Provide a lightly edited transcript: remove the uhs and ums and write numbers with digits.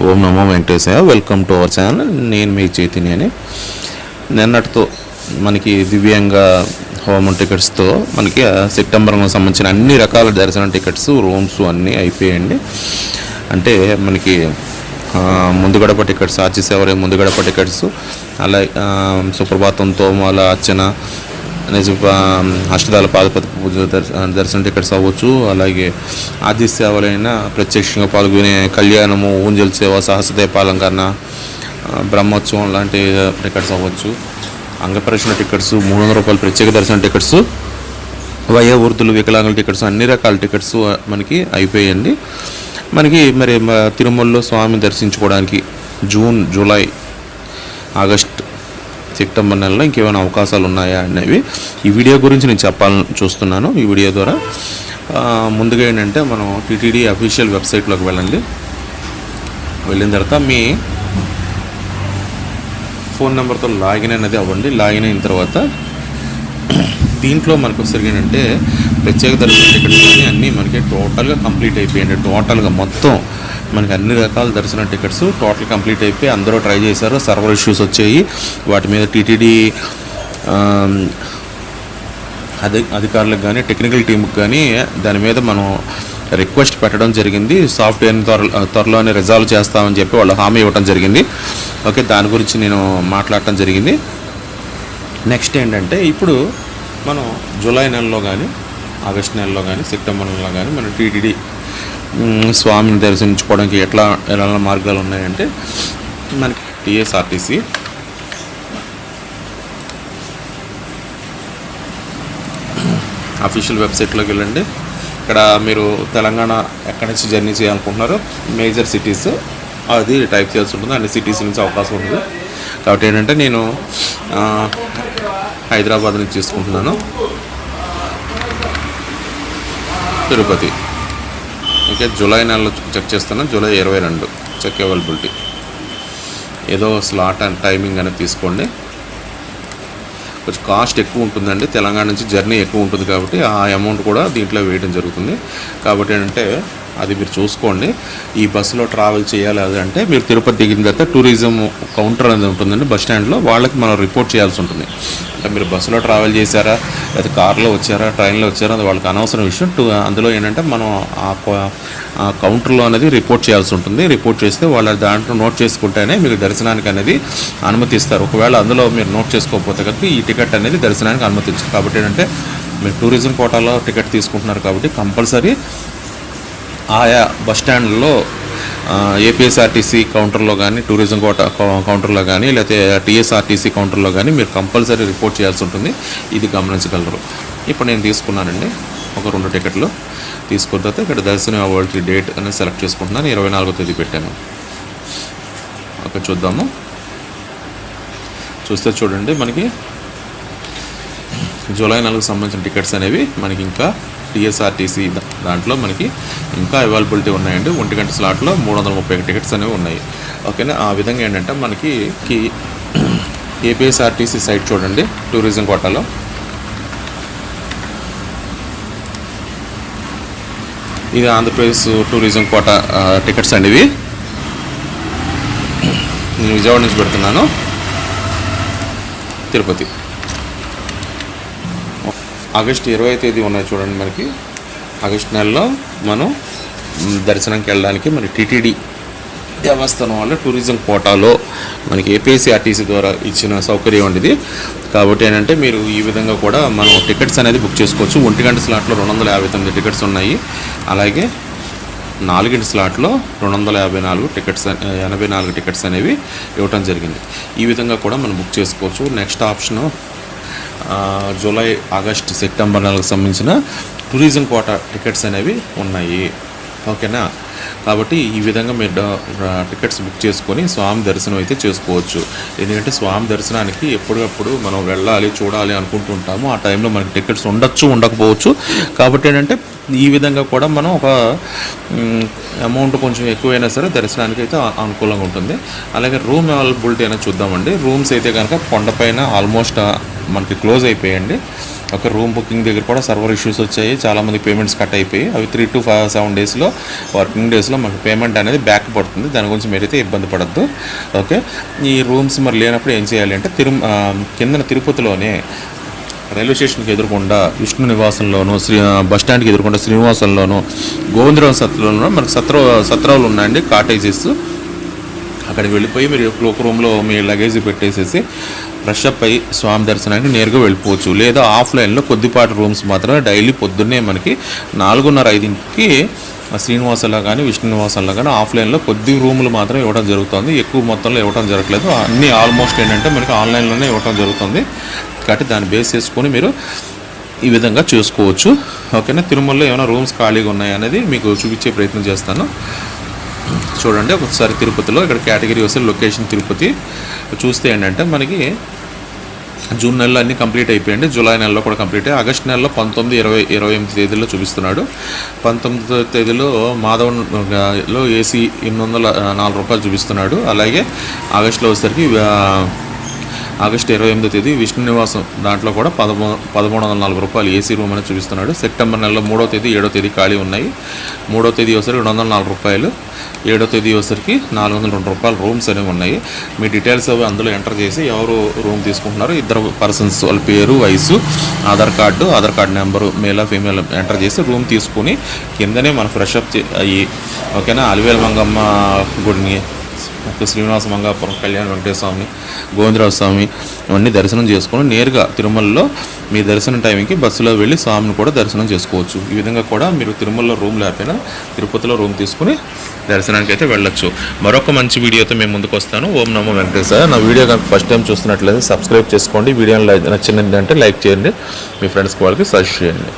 Om Namo Venkatesaya. Welcome to our channel. నేను మీ చైతన్యని. నిన్నటితో మనకి దివ్యాంగ హోమం టికెట్స్తో మనకి సెప్టెంబర్కి సంబంధించిన అన్ని రకాల దర్శనం టికెట్స్, రూమ్స్ అన్నీ అయిపోయాయండి. అంటే మనకి ముందు గడప టికెట్స్, ఆర్చి సేవరే ముందు గడప టికెట్స్, అలాగే సుప్రభాతం, తోమాల అర్చన, అష్టదాల పాదపతి పూజ దర్శన టికెట్స్ అవ్వచ్చు. అలాగే ఆది సేవలైన ప్రత్యక్షంగా పాల్గొనే కళ్యాణము, ఊంజల్ సేవ, సహస్రదీపాలంకరణ, బ్రహ్మోత్సవం లాంటి టికెట్స్ అవ్వచ్చు. అంగపరిచిన టికెట్స్, 300 రూపాయల ప్రత్యేక దర్శన టికెట్స్, వయోవృద్ధులు, వికలాంగుల టికెట్స్, అన్ని రకాల టికెట్స్ మనకి అయిపోయాయండి. మనకి మరి తిరుమలలో స్వామిని దర్శించుకోవడానికి జూన్, జూలై, ఆగస్ట్, సెప్టెంబర్ నెలలో ఇంకేమైనా అవకాశాలు ఉన్నాయా అనేవి ఈ వీడియో గురించి నేను చెప్పాలని చూస్తున్నాను. ఈ వీడియో ద్వారా ముందుగా ఏంటంటే మనం టీటీడీ అఫీషియల్ వెబ్సైట్లోకి వెళ్ళండి. వెళ్ళిన తర్వాత మీ ఫోన్ నెంబర్తో లాగిన్ అనేది అవ్వండి. లాగిన్ అయిన తర్వాత దీంట్లో మనకు వచ్చేసరికి ప్రత్యేక దర్శన టికెట్స్ అన్నీ మనకి టోటల్గా కంప్లీట్ అయిపోయాయండి. టోటల్గా మొత్తం మనకి అన్ని రకాల దర్శన టికెట్స్ టోటల్ కంప్లీట్ అయిపోయి అందరూ ట్రై చేశారు. సర్వర్ ఇష్యూస్ వచ్చాయి. వాటి మీద టీటీడీ అధికారులకు కానీ టెక్నికల్ టీంకి కానీ దాని మీద మనం రిక్వెస్ట్ పెట్టడం జరిగింది. సాఫ్ట్వేర్ని త్వరలోనే రిజాల్వ్ చేస్తామని చెప్పి వాళ్ళు హామీ ఇవ్వడం జరిగింది. ఓకే, దాని గురించి నేను మాట్లాడటం జరిగింది. నెక్స్ట్ ఏంటంటే ఇప్పుడు మనం జూలై నెలలో కానీ, ఆగస్ట్ నెలలో కానీ, సెప్టెంబర్ నెలలో కానీ మనం టీటీడీ స్వామిని దర్శించుకోవడానికి ఎలా మార్గాలు ఉన్నాయంటే మనకి టీఎస్ఆర్టీసీ అఫీషియల్ వెబ్సైట్లోకి వెళ్ళండి. ఇక్కడ మీరు తెలంగాణ ఎక్కడి నుంచి జర్నీ చేయాలనుకుంటున్నారో మేజర్ సిటీస్ అది టైప్ చేయాల్సి ఉంటుంది. అన్ని సిటీస్ నుంచి అవకాశం ఉంటుంది. కాబట్టి ఏంటంటే నేను హైదరాబాద్ నుంచి తీసుకుంటున్నాను. తిరుపతి. ఓకే, జూలై నెలలో చెక్ చేస్తాను. July 22 check availability. ఏదో స్లాట్ అండ్ టైమింగ్ అనేది తీసుకోండి. కొంచెం కాస్ట్ ఎక్కువ ఉంటుందండి. తెలంగాణ నుంచి జర్నీ ఎక్కువ ఉంటుంది కాబట్టి ఆ అమౌంట్ కూడా దీంట్లో వేయడం జరుగుతుంది. కాబట్టి ఏంటంటే అది మీరు చూసుకోండి. ఈ బస్సులో ట్రావెల్ చేయాలి అంటే మీరు తిరుపతి దిగిన తర్వాత టూరిజం కౌంటర్ అనేది ఉంటుందండి బస్ స్టాండ్లో. వాళ్ళకి మనం రిపోర్ట్ చేయాల్సి ఉంటుంది. అంటే మీరు బస్సులో ట్రావెల్ చేశారా, లేదా కార్లో వచ్చారా, ట్రైన్లో వచ్చారా, అది వాళ్ళకి అనవసరం విషయం. అందులో ఏంటంటే మనం ఆ కౌంటర్లో అనేది రిపోర్ట్ చేయాల్సి ఉంటుంది. రిపోర్ట్ చేస్తే వాళ్ళ దాంట్లో నోట్ చేసుకుంటేనే మీకు దర్శనానికి అనేది అనుమతిస్తారు. ఒకవేళ అందులో మీరు నోట్ చేసుకోకపోతే కనుక ఈ టికెట్ అనేది దర్శనానికి అనుమతించారు. కాబట్టి ఏంటంటే మీరు టూరిజం కోటాలో టికెట్ తీసుకుంటున్నారు కాబట్టి కంపల్సరీ ఆయా బస్ స్టాండ్లో ఏపీఎస్ఆర్టీసీ కౌంటర్లో కానీ, టూరిజం కౌంటర్లో కానీ, లేకపోతే టీఎస్ఆర్టీసీ కౌంటర్లో కానీ మీరు కంపల్సరీ రిపోర్ట్ చేయాల్సి ఉంటుంది. ఇది గమనించగలరు. ఇప్పుడు నేను తీసుకున్నానండి ఒక 2 టికెట్లు. తీసుకున్న తర్వాత ఇక్కడ దర్శనం అవ్వాలి డేట్ అనేది సెలెక్ట్ చేసుకుంటున్నాను. 24వ తేదీ పెట్టాను. ఓకే, చూద్దాము. చూస్తే చూడండి, మనకి జూలై నెలకు సంబంధించిన టికెట్స్ అనేవి మనకి ఇంకా టీఎస్ఆర్టీసీ దాంట్లో మనకి ఇంకా అవైలబిలిటీ ఉన్నాయండి. 1 గంట స్లాట్లో 331 టికెట్స్ అనేవి ఉన్నాయి. ఓకేనా. ఆ విధంగా ఏంటంటే మనకి ఏపీఎస్ఆర్టీసీ సైట్ చూడండి, టూరిజం కోటాలో ఇది ఆంధ్రప్రదేశ్ టూరిజం కోటా టికెట్స్ అండి. ఇవి నేను విజయవాడ నుంచి పెడుతున్నాను. తిరుపతి ఆగస్ట్ 20వ తేదీ ఉన్నాయి చూడండి. మనకి ఆగస్ట్ నెలలో మనం దర్శనంకి వెళ్ళడానికి మన టీటీడీ దేవస్థానం వల్ల టూరిజం కోటాలో మనకి ఏపీఎస్ఆర్టీసీ ద్వారా ఇచ్చిన సౌకర్యం ఉండేది. కాబట్టి ఏంటంటే మీరు ఈ విధంగా కూడా మనం టికెట్స్ అనేది బుక్ చేసుకోవచ్చు. 1 గంట స్లాట్లో 259 టికెట్స్ ఉన్నాయి. అలాగే 4 గంట స్లాట్లో 254 టికెట్స్, 84 టికెట్స్ అనేవి ఇవ్వటం జరిగింది. ఈ విధంగా కూడా మనం బుక్ చేసుకోవచ్చు. Next option July, August, September నెలకు సంబంధించిన టూరిజం కోటా టికెట్స్ అనేవి ఉన్నాయి. ఓకేనా. కాబట్టి ఈ విధంగా మీరు టికెట్స్ బుక్ చేసుకొని స్వామి దర్శనం అయితే చేసుకోవచ్చు. ఎందుకంటే స్వామి దర్శనానికి ఎప్పటికప్పుడు మనం వెళ్ళాలి, చూడాలి అనుకుంటుంటాము. ఆ టైంలో మనకి టికెట్స్ ఉండొచ్చు, ఉండకపోవచ్చు. కాబట్టి ఏంటంటే ఈ విధంగా కూడా మనం ఒక అమౌంట్ కొంచెం ఎక్కువైనా సరే దర్శనానికి అయితే అనుకూలంగా ఉంటుంది. అలాగే రూమ్ అవైలబిలిటీ అనేది చూద్దామండి. రూమ్స్ అయితే కనుక కొండపైన ఆల్మోస్ట్ మనకి క్లోజ్ అయిపోయాయండి. ఒక రూమ్ బుకింగ్ దగ్గర కూడా సర్వర్ ఇష్యూస్ వచ్చాయి, చాలామంది పేమెంట్స్ కట్ అయిపోయి. అవి 3 to 7 డేస్లో వర్కింగ్ డేస్లో మనకు పేమెంట్ అనేది బ్యాక్ పడుతుంది. దాని గురించి మీరైతే ఇబ్బంది పడద్దు. ఓకే, ఈ రూమ్స్ మరి లేనప్పుడు ఏం చేయాలి అంటే కిందన తిరుపతిలోనే రైల్వే స్టేషన్కి ఎదురుకుండా విష్ణు నివాసంలోను, బస్ స్టాండ్కి ఎదురుకుండా శ్రీనివాసంలోను, గోవిందరావు సత్రంలోనూ మనకు సత్రాలు ఉన్నాయండి, కాటేజెస్. అక్కడికి వెళ్ళిపోయి మీరు ఒక రూమ్లో మీ లగేజ్ పెట్టేసేసి ఫ్రెష్ అప్ అయ్యి స్వామి దర్శనానికి నేరుగా వెళ్ళిపోవచ్చు. లేదా ఆఫ్లైన్లో కొద్దిపాటి రూమ్స్ మాత్రమే డైలీ పొద్దున్నే మనకి 4:30-5కి శ్రీనివాసంలో కానీ విష్ణు నివాసంలో కానీ ఆఫ్లైన్లో కొద్ది రూములు మాత్రం ఇవ్వడం జరుగుతుంది, ఎక్కువ మొత్తంలో ఇవ్వడం జరగట్లేదు. అన్నీ ఆల్మోస్ట్ ఏంటంటే మనకి ఆన్లైన్లోనే ఇవ్వడం జరుగుతుంది. కాబట్టి దాన్ని బేస్ చేసుకొని మీరు ఈ విధంగా చూసుకోవచ్చు. ఓకేనా, తిరుమలలో ఏమైనా రూమ్స్ ఖాళీగా ఉన్నాయనేది మీకు చూపించే ప్రయత్నం చేస్తాను. చూడండి ఒకసారి తిరుపతిలో ఇక్కడ కేటగిరీ వస్తే లొకేషన్ తిరుపతి చూస్తే ఏంటంటే మనకి జూన్ నెలలో అన్నీ కంప్లీట్ అయిపోయింది, జూలై నెలలో కూడా కంప్లీట్ అయ్యి ఆగస్ట్ నెలలో 19, 20, 28 తేదీల్లో చూపిస్తున్నాడు. 19వ తేదీలో మాధవన్లో ఏసీ 804 రూపాయలు చూపిస్తున్నాడు. అలాగే ఆగస్టులో వచ్చేసరికి ఆగస్టు 28వ తేదీ విష్ణు నివాసం దాంట్లో కూడా 1340 రూపాయలు ఏసీ రూమ్ అనేది చూపిస్తున్నాడు. సెప్టెంబర్ నెలలో 3వ తేదీ 7వ తేదీ ఖాళీ ఉన్నాయి. 3వ తేదీ వచ్చేసరికి 204 రూపాయలు, 7వ తేదీ వచ్చేసరికి 402 రూపాయలు రూమ్స్ అనేవి ఉన్నాయి. మీ డీటెయిల్స్ అవి అందులో ఎంటర్ చేసి ఎవరు రూమ్ తీసుకుంటున్నారో 2 పర్సన్స్ వాళ్ళ పేరు, వయసు, ఆధార్ కార్డు నెంబరు, మేలా ఫీమేల్ ఎంటర్ చేసి రూమ్ తీసుకుని కిందనే మనం ఫ్రెష్ అప్ అయ్యి ఓకేనా అలివేలు మంగమ్మ గుడిని, శ్రీనివాస మంగాపురం, కళ్యాణ వెంకటేశ్వర స్వామి, గోవిందరావు స్వామి ఇవన్నీ దర్శనం చేసుకొని నేరుగా తిరుమలలో మీ దర్శనం టైంకి బస్సులో వెళ్ళి స్వామిని కూడా దర్శనం చేసుకోవచ్చు. ఈ విధంగా కూడా మీరు తిరుమలలో రూమ్ లేకపోయినా తిరుపతిలో రూమ్ తీసుకుని దర్శనానికి అయితే వెళ్ళొచ్చు. మరొక మంచి వీడియోతో మేము ముందుకు వస్తాను. ఓం నమో వెంకటేశ్వర. నా వీడియో కనుక ఫస్ట్ టైం చూస్తున్నట్లయితే సబ్స్క్రైబ్ చేసుకోండి. వీడియోని నచ్చినది అంటే లైక్ చేయండి, మీ ఫ్రెండ్స్కి వాళ్ళకి సజెస్ట్ చేయండి.